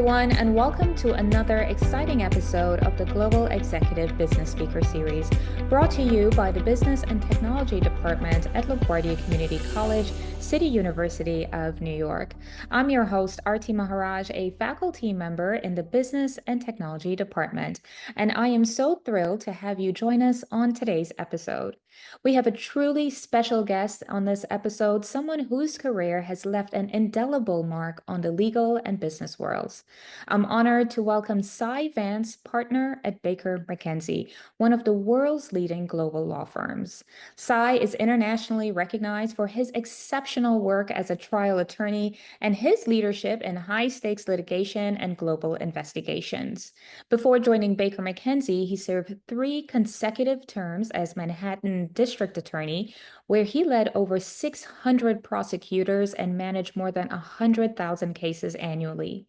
everyone, and welcome to another exciting episode of the Global Executive Business Speaker Series, brought to you by the Business and Technology Department at LaGuardia Community College, City University of New York. I'm your host, Arti Maharaj, a faculty member in the Business and Technology Department, and I am so thrilled to have you join us on today's episode. We have a truly special guest on this episode, someone whose career has left an indelible mark on the legal and business worlds. I'm honored to welcome Cy Vance, partner at Baker McKenzie, one of the world's leading global law firms. Cy is internationally recognized for his exceptional work as a trial attorney and his leadership in high-stakes litigation and global investigations. Before joining Baker McKenzie, he served 3 consecutive terms as Manhattan District Attorney, where he led over 600 prosecutors and managed more than 100,000 cases annually.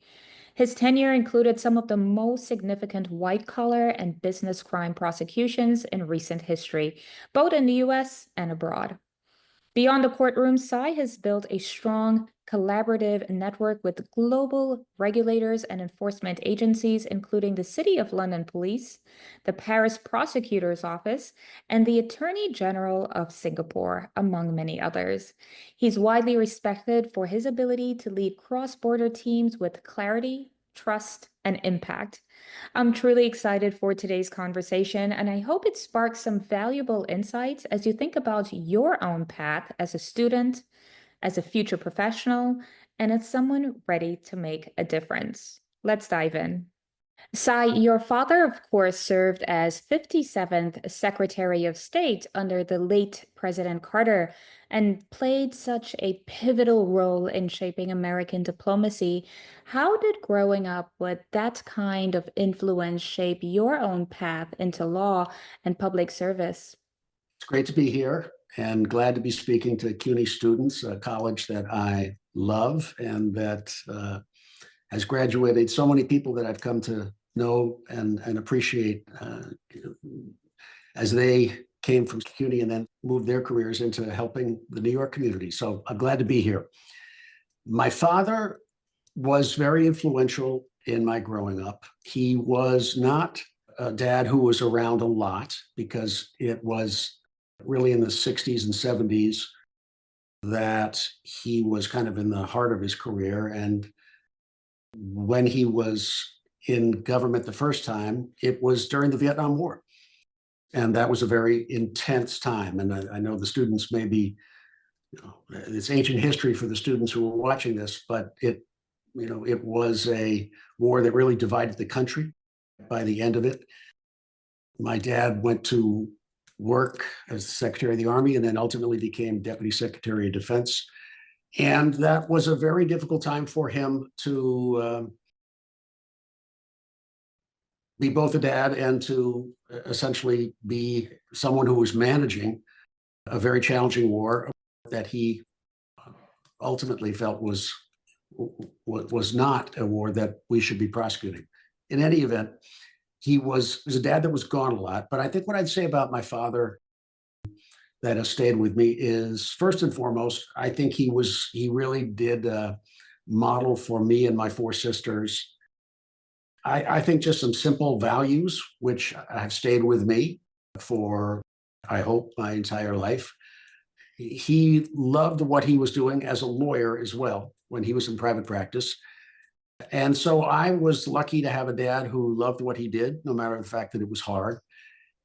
His tenure included some of the most significant white-collar and business crime prosecutions in recent history, both in the U.S. and abroad. Beyond the courtroom, Cy has built a strong, collaborative network with global regulators and enforcement agencies, including the City of London Police, the Paris Prosecutor's Office, and the Attorney General of Singapore, among many others. He's widely respected for his ability to lead cross-border teams with clarity, trust, and impact. I'm truly excited for today's conversation, and I hope it sparks some valuable insights as you think about your own path as a student, as a future professional, and as someone ready to make a difference. Let's dive in. Cy, your father, of course, served as 57th Secretary of State under the late President Carter and played such a pivotal role in shaping American diplomacy. How did growing up with that kind of influence shape your own path into law and public service? It's great to be here and glad to be speaking to CUNY students, a college that I love and that has graduated so many people that I've come to know and appreciate as they came from CUNY and then moved their careers into helping the New York community. So I'm glad to be here. My father was very influential in my growing up. He was not a dad who was around a lot because it was really in the 60s and 70s that he was kind of in the heart of his career. And when he was in government the first time, it was during the Vietnam War. And that was a very intense time. And I know the students may be, it's ancient history for the students who are watching this, but it was a war that really divided the country by the end of it. My dad went to work as Secretary of the Army and then ultimately became Deputy Secretary of Defense. And that was a very difficult time for him to be both a dad and to essentially be someone who was managing a very challenging war that he ultimately felt was not a war that we should be prosecuting. In any event, he was a dad that was gone a lot. But I think what I'd say about my father that has stayed with me is, first and foremost, I think he really did model for me and my 4 sisters. I think just some simple values, which have stayed with me for, I hope, my entire life. He loved what he was doing as a lawyer as well when he was in private practice. And so I was lucky to have a dad who loved what he did, no matter the fact that it was hard.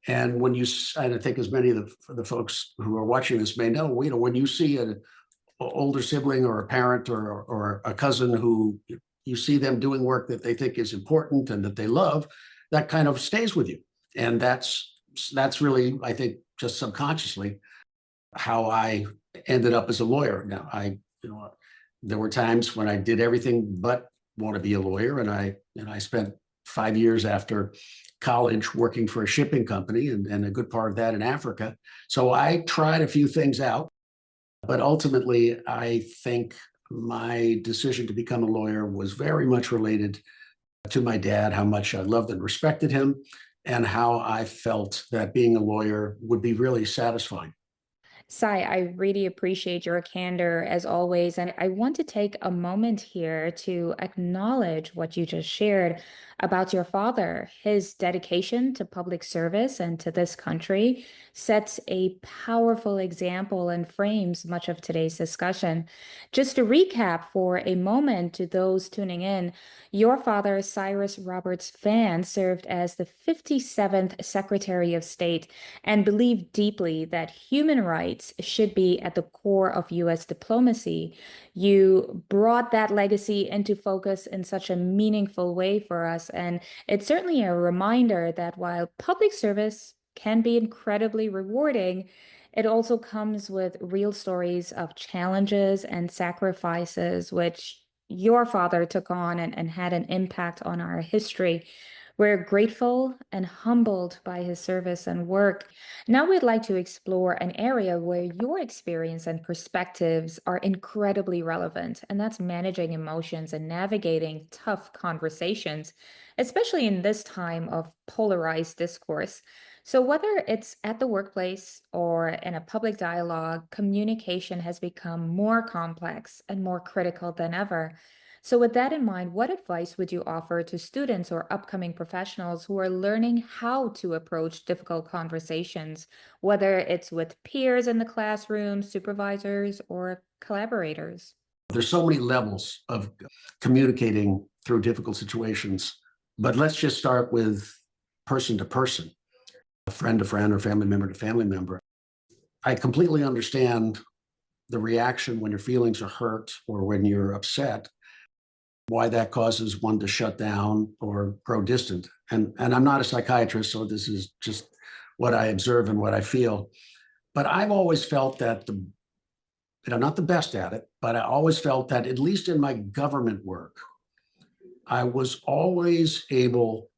And I think as many of the folks who are watching this may know, when you see an older sibling or a parent or a cousin who you see them doing work that they think is important and that they love, that kind of stays with you. And that's really, I think, just subconsciously how I ended up as a lawyer. Now, there were times when I did everything but want to be a lawyer, and I spent 5 years after college working for a shipping company and a good part of that in Africa. So I tried a few things out, but ultimately I think my decision to become a lawyer was very much related to my dad, how much I loved and respected him, and how I felt that being a lawyer would be really satisfying. Sai, I really appreciate your candor as always. And I want to take a moment here to acknowledge what you just shared about your father. His dedication to public service and to this country sets a powerful example and frames much of today's discussion. Just to recap for a moment to those tuning in, your father, Cyrus Roberts Vance, served as the 57th Secretary of State and believed deeply that human rights should be at the core of US diplomacy. You brought that legacy into focus in such a meaningful way for us. And it's certainly a reminder that while public service can be incredibly rewarding, it also comes with real stories of challenges and sacrifices, which your father took on and had an impact on our history. We're grateful and humbled by his service and work. Now we'd like to explore an area where your experience and perspectives are incredibly relevant, and that's managing emotions and navigating tough conversations, especially in this time of polarized discourse. So, whether it's at the workplace or in a public dialogue, communication has become more complex and more critical than ever. So, with that in mind, what advice would you offer to students or upcoming professionals who are learning how to approach difficult conversations, whether it's with peers in the classroom, supervisors, or collaborators? There's so many levels of communicating through difficult situations, but let's just start with person to person, a friend to friend or family member to family member. I completely understand the reaction when your feelings are hurt or when you're upset, why that causes one to shut down or grow distant. And I'm not a psychiatrist, so this is just what I observe and what I feel. But I've always felt that I'm not the best at it, but I always felt that at least in my government work, I was always able,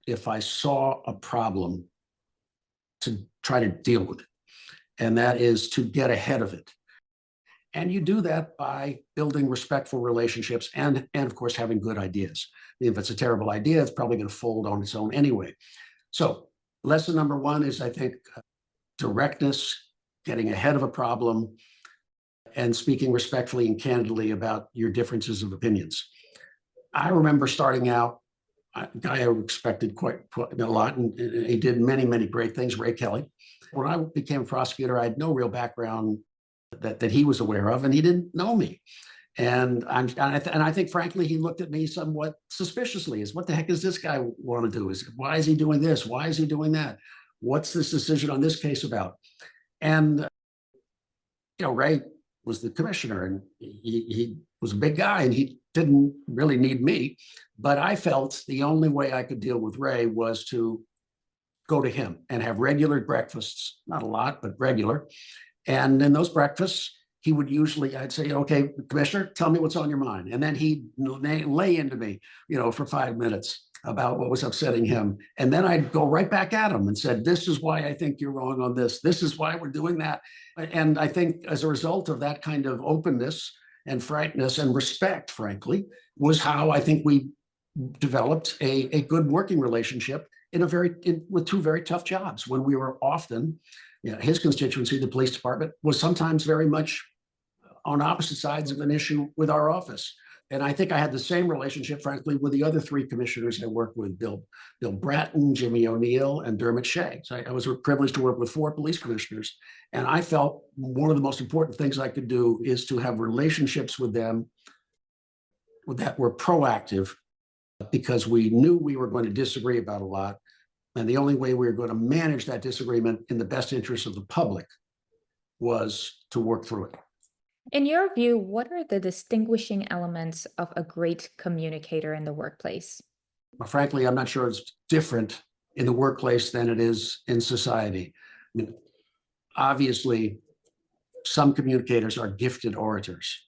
if I saw a problem, to try to deal with it. And that is to get ahead of it. And you do that by building respectful relationships and of course, having good ideas. If it's a terrible idea, it's probably going to fold on its own anyway. So lesson number one is, I think, directness, getting ahead of a problem, and speaking respectfully and candidly about your differences of opinions. I remember starting out, a guy I respected quite a lot, and he did many, many great things, Ray Kelly. When I became a prosecutor, I had no real background that he was aware of, and he didn't know me. And I think, frankly, he looked at me somewhat suspiciously. As, what the heck does this guy want to do? Why is he doing this? Why is he doing that? What's this decision on this case about? And Ray was the commissioner, and he was a big guy, and he didn't really need me. But I felt the only way I could deal with Ray was to go to him and have regular breakfasts, not a lot, but regular. And in those breakfasts, he would usually, I'd say, okay, Commissioner, tell me what's on your mind. And then he'd lay into me, for 5 minutes about what was upsetting him. And then I'd go right back at him and said, this is why I think you're wrong on this. This is why we're doing that. And I think as a result of that kind of openness and frankness and respect, frankly, was how I think we developed a good working relationship with two very tough jobs, when we were often, his constituency, the police department, was sometimes very much on opposite sides of an issue with our office. And I think I had the same relationship, frankly, with the other three commissioners I worked with: Bill Bratton, Jimmy O'Neill, and Dermot Shea. So I was privileged to work with 4 police commissioners. And I felt one of the most important things I could do is to have relationships with them that were proactive, because we knew we were going to disagree about a lot. And the only way we were going to manage that disagreement in the best interest of the public was to work through it. In your view, what are the distinguishing elements of a great communicator in the workplace? Frankly, I'm not sure it's different in the workplace than it is in society. I mean, obviously, some communicators are gifted orators,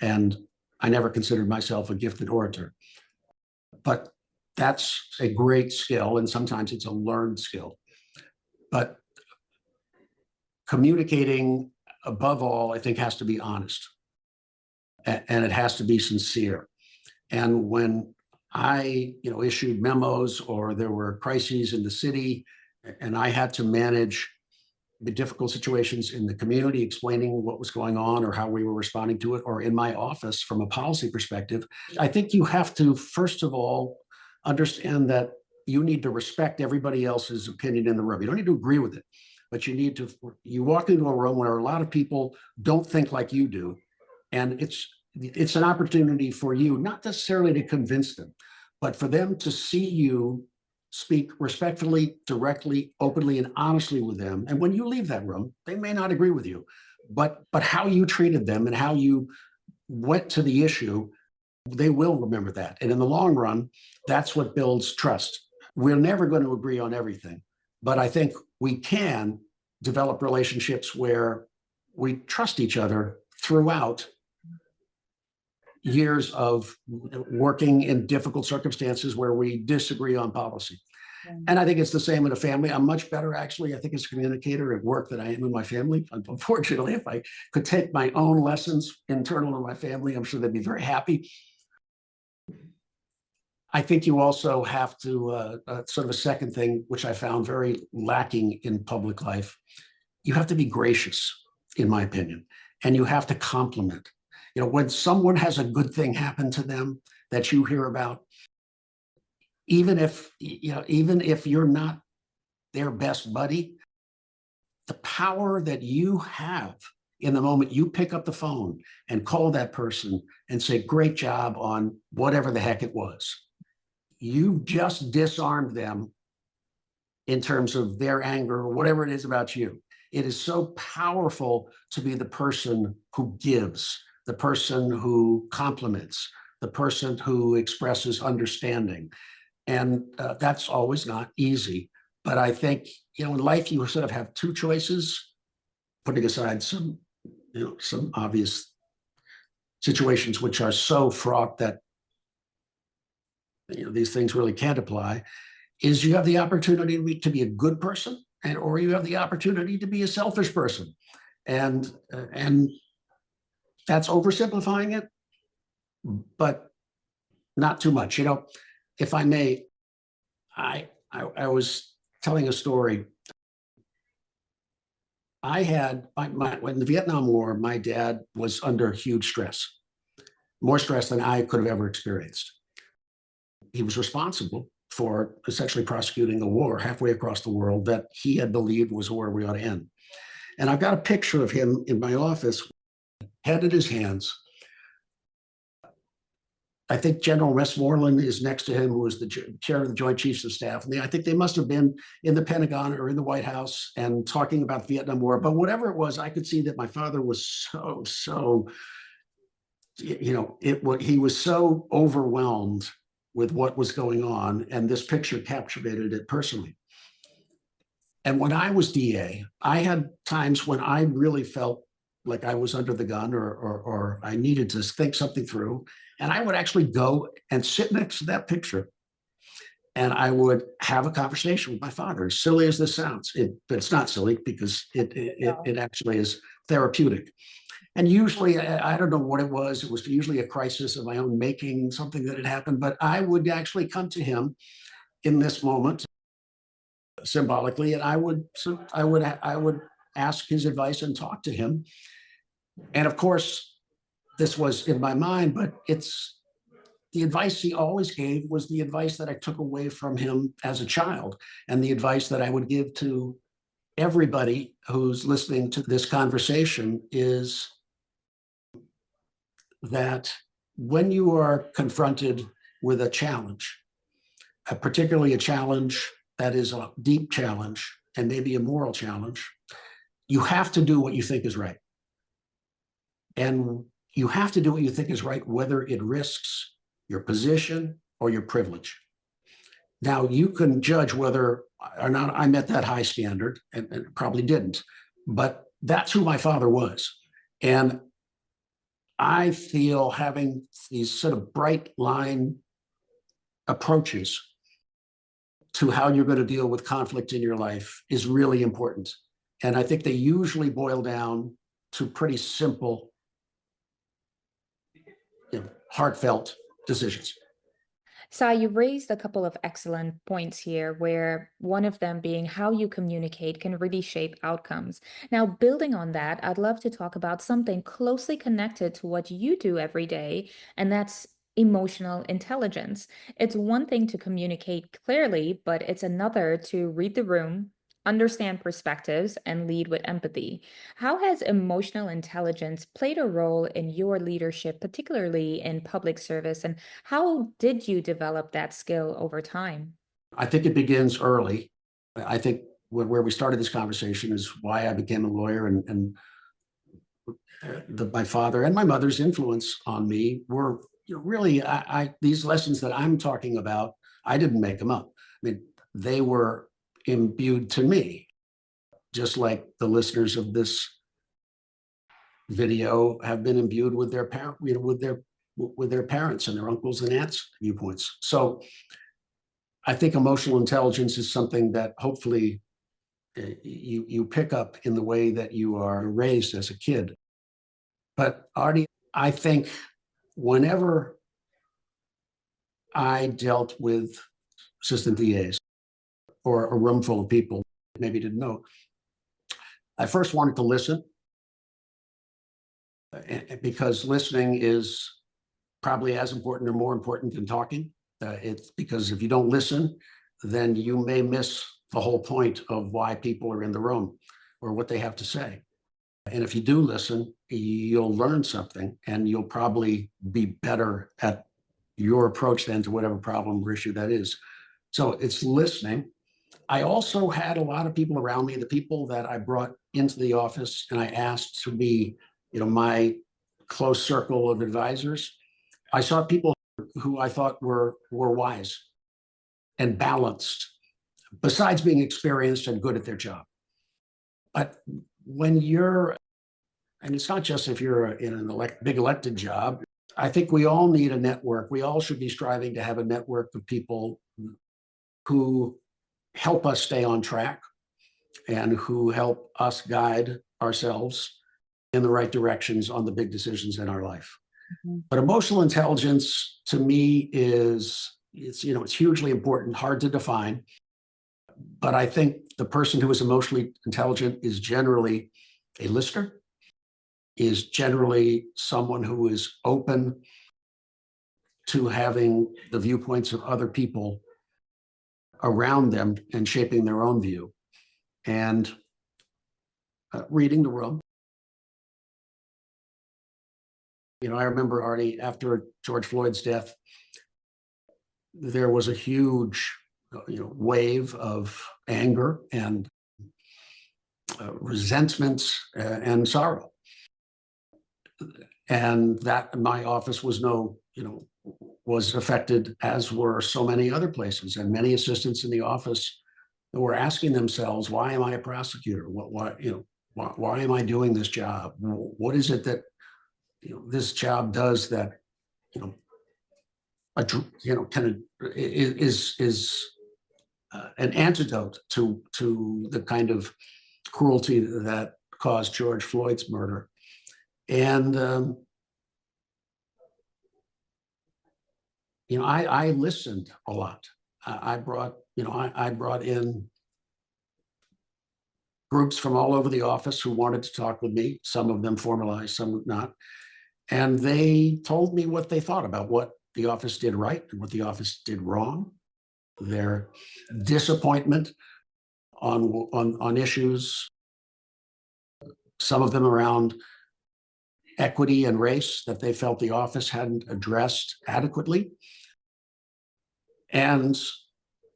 and I never considered myself a gifted orator. But that's a great skill, and sometimes it's a learned skill. But communicating, above all, I think, has to be honest, and it has to be sincere. And when I, issued memos, or there were crises in the city, and I had to manage, difficult situations in the community, explaining what was going on or how we were responding to it, or in my office from a policy perspective. I think you have to, first of all, understand that you need to respect everybody else's opinion in the room. You don't need to agree with it, but you walk into a room where a lot of people don't think like you do. And it's an opportunity for you, not necessarily to convince them, but for them to see you speak respectfully, directly, openly, and honestly with them. And when you leave that room, they may not agree with you, but how you treated them and how you went to the issue, they will remember that. And in the long run, that's what builds trust. We're never going to agree on everything, but I think we can develop relationships where we trust each other throughout years of working in difficult circumstances where we disagree on policy. And I think it's the same in a family. I'm much better, actually, I think, as a communicator at work than I am in my family. Unfortunately, if I could take my own lessons internal to my family, I'm sure they'd be very happy. I think you also have to, sort of a second thing, which I found very lacking in public life, you have to be gracious, in my opinion, and you have to compliment. When someone has a good thing happen to them that you hear about, even if you're not their best buddy, the power that you have in the moment you pick up the phone and call that person and say, great job on whatever the heck it was. You just disarmed them in terms of their anger or whatever it is about you. It is so powerful to be the person who gives, the person who compliments, the person who expresses understanding. And that's always not easy. But I think, in life, you sort of have two choices, putting aside some obvious situations which are so fraught that these things really can't apply, is you have the opportunity to be a good person, or you have the opportunity to be a selfish person. And that's oversimplifying it, but not too much. If I may, I was telling a story. I had, when the Vietnam War, my dad was under huge stress, more stress than I could have ever experienced. He was responsible for essentially prosecuting a war halfway across the world that he had believed was a war we ought to end. And I've got a picture of him in my office, head in his hands. I think General Westmoreland is next to him, who was the chair of the Joint Chiefs of Staff. And I think they must have been in the Pentagon or in the White House and talking about the Vietnam War. But whatever it was, I could see that my father was he was so overwhelmed with what was going on. And this picture captured it personally. And when I was DA, I had times when I really felt like I was under the gun or I needed to think something through. And I would actually go and sit next to that picture and I would have a conversation with my father, as silly as this sounds. But it's not silly, because it actually is therapeutic. And usually, I don't know what it was usually a crisis of my own making, something that had happened, but I would actually come to him in this moment, symbolically, and I would ask his advice and talk to him. And of course, this was in my mind, but the advice he always gave was the advice that I took away from him as a child, and the advice that I would give to everybody who's listening to this conversation is that when you are confronted with a challenge, particularly a challenge that is a deep challenge and maybe a moral challenge, you have to do what you think is right. And you have to do what you think is right, whether it risks your position or your privilege. Now, you can judge whether or not I met that high standard, and probably didn't, but that's who my father was. And I feel having these sort of bright line approaches to how you're going to deal with conflict in your life is really important. And I think they usually boil down to pretty simple, heartfelt decisions. Sai, you raised a couple of excellent points here, where one of them being how you communicate can really shape outcomes. Now, building on that, I'd love to talk about something closely connected to what you do every day, and that's emotional intelligence. It's one thing to communicate clearly, but it's another to read the room, understand perspectives, and lead with empathy. How has emotional intelligence played a role in your leadership, particularly in public service? And how did you develop that skill over time? I think it begins early. I think where we started this conversation is why I became a lawyer, and my father and my mother's influence on me were, really, these lessons that I'm talking about, I didn't make them up. I mean, they were imbued to me, just like the listeners of this video have been imbued with their parent, with their parents and their uncles and aunts' viewpoints. So I think emotional intelligence is something that hopefully you pick up in the way that you are raised as a kid. But Artie, I think whenever I dealt with assistant VAs or a room full of people maybe didn't know, I first wanted to listen, because listening is probably as important or more important than talking. It's because if you don't listen, then you may miss the whole point of why people are in the room or what they have to say. And if you do listen, you'll learn something, and you'll probably be better at your approach then to whatever problem or issue that is. So it's listening. I also had a lot of people around me, the people that I brought into the office and I asked to be, my close circle of advisors. I saw people who I thought were wise and balanced, besides being experienced and good at their job. But when you're, and it's not just if you're in an big elected job, I think we all need a network. We all should be striving to have a network of people who help us stay on track and who help us guide ourselves in the right directions on the big decisions in our life. Mhm. But emotional intelligence to me it's hugely important, hard to define. But I think the person who is emotionally intelligent is generally a listener, is generally someone who is open to having the viewpoints of other people around them and shaping their own view, and reading the room. I remember, Artie, after George Floyd's death, there was a huge wave of anger and resentment and sorrow. And that my office was affected, as were so many other places, and many assistants in the office were asking themselves, why am I a prosecutor? Why am I doing this job? What is it that this job does that kind of is an antidote to the kind of cruelty that caused George Floyd's murder. And I listened a lot. I brought in groups from all over the office who wanted to talk with me. Some of them formalized, some not. And they told me what they thought about what the office did right and what the office did wrong, their disappointment on issues, some of them around equity and race that they felt the office hadn't addressed adequately. And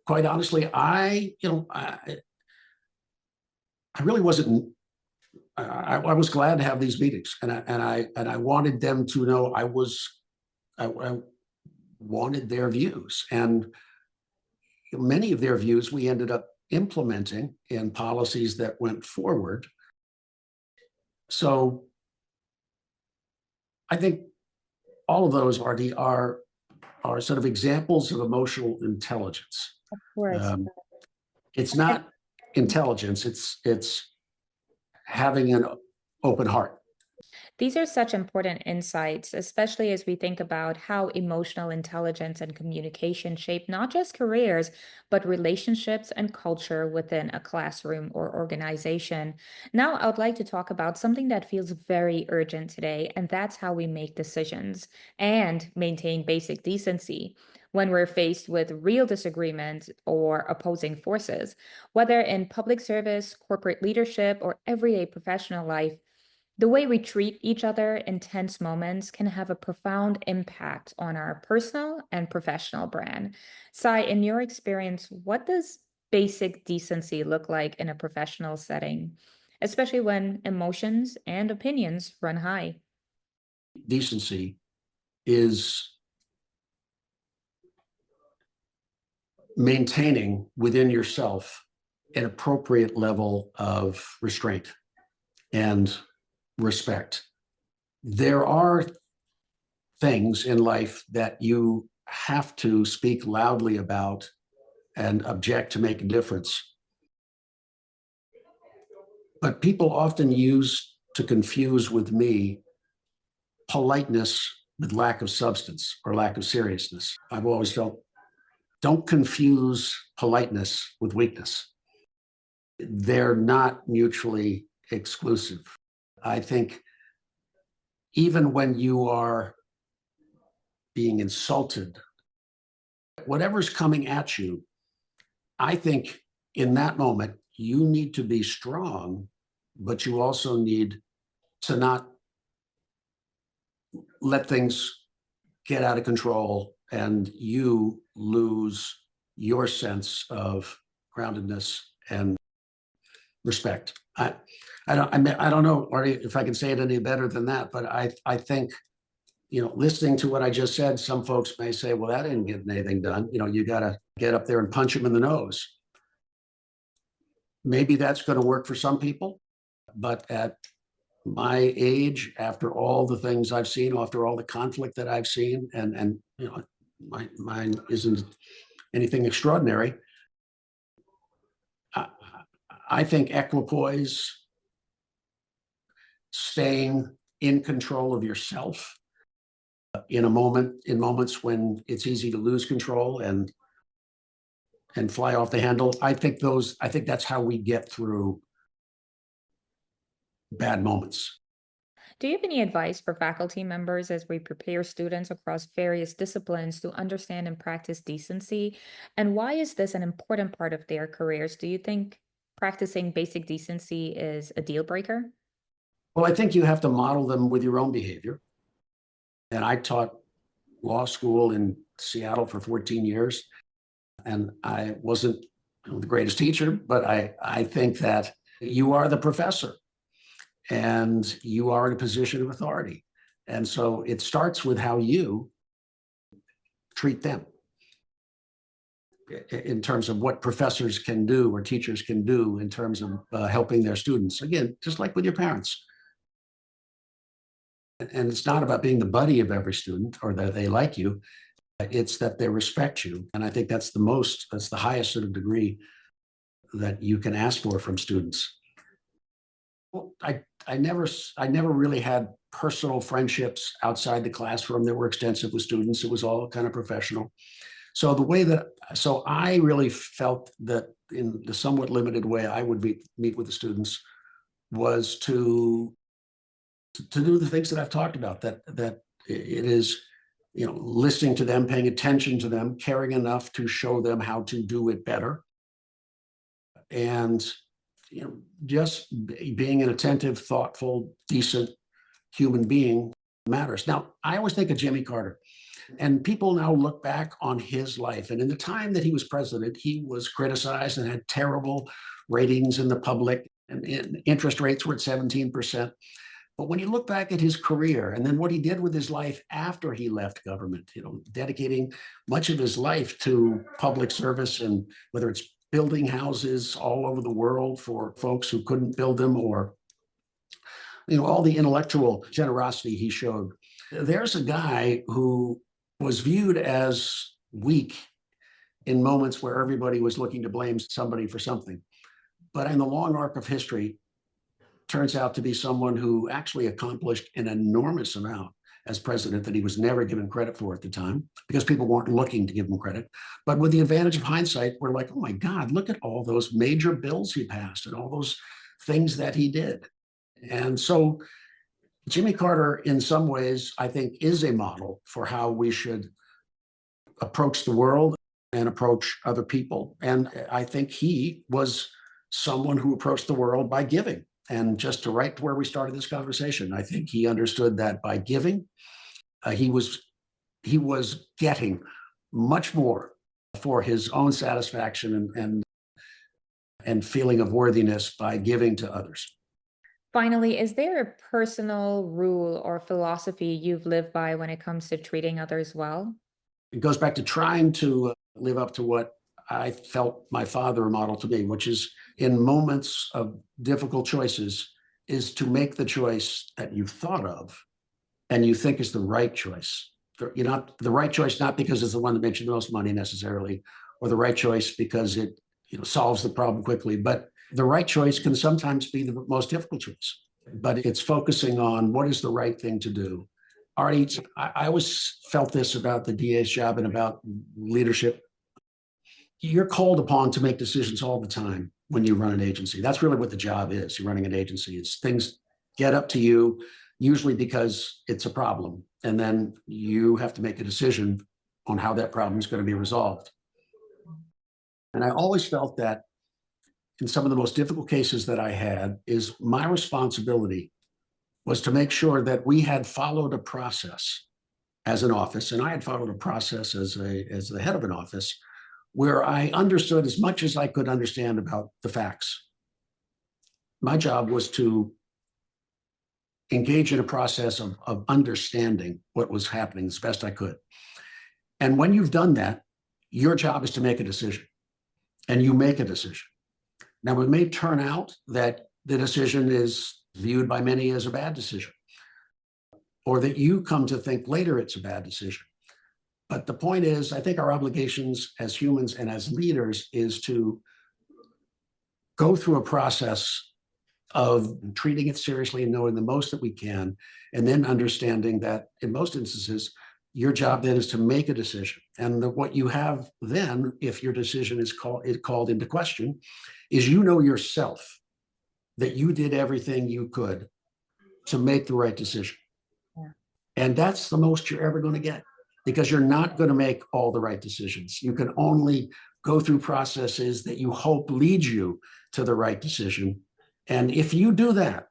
quite honestly, I really wasn't. I was glad to have these meetings, and I wanted them to know I wanted their views, and many of their views we ended up implementing in policies that went forward. So I think all of those are sort of examples of emotional intelligence. Of course. It's not intelligence, it's having an open heart. These are such important insights, especially as we think about how emotional intelligence and communication shape not just careers, but relationships and culture within a classroom or organization. Now, I would like to talk about something that feels very urgent today, and that's how we make decisions and maintain basic decency when we're faced with real disagreement or opposing forces, whether in public service, corporate leadership, or everyday professional life. The way we treat each other in tense moments can have a profound impact on our personal and professional brand. Sai, in your experience, what does basic decency look like in a professional setting, especially when emotions and opinions run high? Decency is maintaining within yourself an appropriate level of restraint and respect. There are things in life that you have to speak loudly about and object to make a difference. But people often use to confuse with me politeness with lack of substance or lack of seriousness. I've always felt, don't confuse politeness with weakness. They're not mutually exclusive. I think even when you are being insulted, whatever's coming at you, I think in that moment, you need to be strong, but you also need to not let things get out of control and you lose your sense of groundedness and respect. I don't know, Artie, if I can say it any better than that, but I think, listening to what I just said, some folks may say, well, that didn't get anything done. You got to get up there and punch them in the nose. Maybe that's going to work for some people, but at my age, after all the things I've seen, after all the conflict that I've seen, and mine isn't anything extraordinary. I think equipoise, staying in control of yourself in moments when it's easy to lose control and fly off the handle. I think that's how we get through bad moments. Do you have any advice for faculty members as we prepare students across various disciplines to understand and practice decency? And why is this an important part of their careers? Do you think practicing basic decency is a deal breaker? Well, I think you have to model them with your own behavior. And I taught law school in Seattle for 14 years, and I wasn't the greatest teacher, but I think that you are the professor and you are in a position of authority. And so it starts with how you treat them in terms of what professors can do or teachers can do in terms of helping their students. Again, just like with your parents. And it's not about being the buddy of every student or that they like you. It's that they respect you. And I think that's the highest sort of degree that you can ask for from students. Well, I never really had personal friendships outside the classroom that were extensive with students. It was all kind of professional. So I really felt that in the somewhat limited way I would meet with the students was to do the things that I've talked about, that it is, listening to them, paying attention to them, caring enough to show them how to do it better. And, just being an attentive, thoughtful, decent human being matters. Now, I always think of Jimmy Carter, and people now look back on his life. And in the time that he was president, he was criticized and had terrible ratings in the public, and interest rates were at 17%. But when you look back at his career and then what he did with his life after he left government, dedicating much of his life to public service, and whether it's building houses all over the world for folks who couldn't build them, or all the intellectual generosity he showed. There's a guy who was viewed as weak in moments where everybody was looking to blame somebody for something. But in the long arc of history, turns out to be someone who actually accomplished an enormous amount as president that he was never given credit for at the time because people weren't looking to give him credit. But with the advantage of hindsight, we're like, oh my God, look at all those major bills he passed and all those things that he did. And so Jimmy Carter, in some ways, I think, is a model for how we should approach the world and approach other people. And I think he was someone who approached the world by giving. And just to right to where we started this conversation, I think he understood that by giving, he was getting much more for his own satisfaction and feeling of worthiness by giving to others. Finally, is there a personal rule or philosophy you've lived by when it comes to treating others well? It goes back to trying to live up to what I felt my father modeled to me, which is in moments of difficult choices, is to make the choice that you've thought of and you think is the right choice. You're not the right choice, not because it's the one that makes you the most money necessarily, or the right choice because it solves the problem quickly, but the right choice can sometimes be the most difficult choice. But it's focusing on what is the right thing to do. Artie, I always felt this about the DA's job and about leadership. You're called upon to make decisions all the time when you run an agency. That's really what the job is. You're running an agency. It's things get up to you, usually because it's a problem. And then you have to make a decision on how that problem is going to be resolved. And I always felt that in some of the most difficult cases that I had, is my responsibility was to make sure that we had followed a process as an office, and I had followed a process as the head of an office, where I understood as much as I could understand about the facts. My job was to engage in a process of understanding what was happening as best I could. And when you've done that, your job is to make a decision, and you make a decision. Now, it may turn out that the decision is viewed by many as a bad decision, or that you come to think later it's a bad decision. But the point is, I think our obligations as humans and as leaders is to go through a process of treating it seriously and knowing the most that we can, and then understanding that in most instances, your job then is to make a decision. And what you have then, if your decision is called into question, is yourself that you did everything you could to make the right decision. Yeah. And that's the most you're ever going to get, because you're not going to make all the right decisions. You can only go through processes that you hope lead you to the right decision. And if you do that,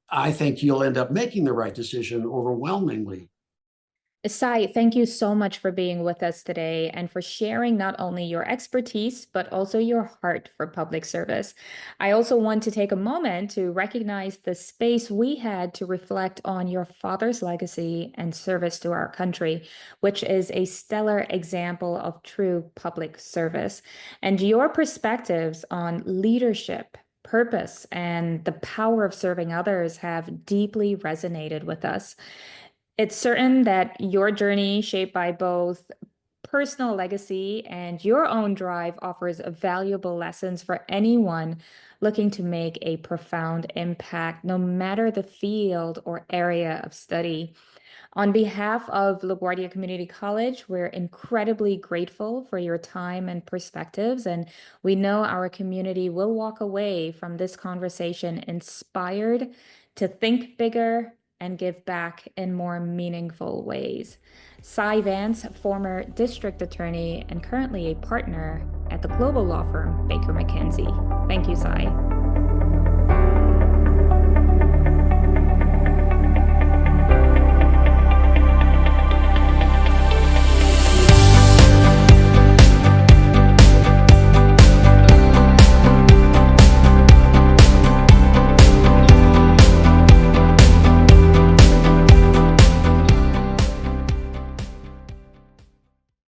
I think you'll end up making the right decision overwhelmingly. Sai, thank you so much for being with us today and for sharing not only your expertise, but also your heart for public service. I also want to take a moment to recognize the space we had to reflect on your father's legacy and service to our country, which is a stellar example of true public service. And your perspectives on leadership, purpose, and the power of serving others have deeply resonated with us. It's certain that your journey, shaped by both personal legacy and your own drive, offers valuable lessons for anyone looking to make a profound impact, no matter the field or area of study. On behalf of LaGuardia Community College, we're incredibly grateful for your time and perspectives, and we know our community will walk away from this conversation inspired to think bigger and give back in more meaningful ways. Cy Vance, former district attorney and currently a partner at the global law firm Baker McKenzie. Thank you, Cy.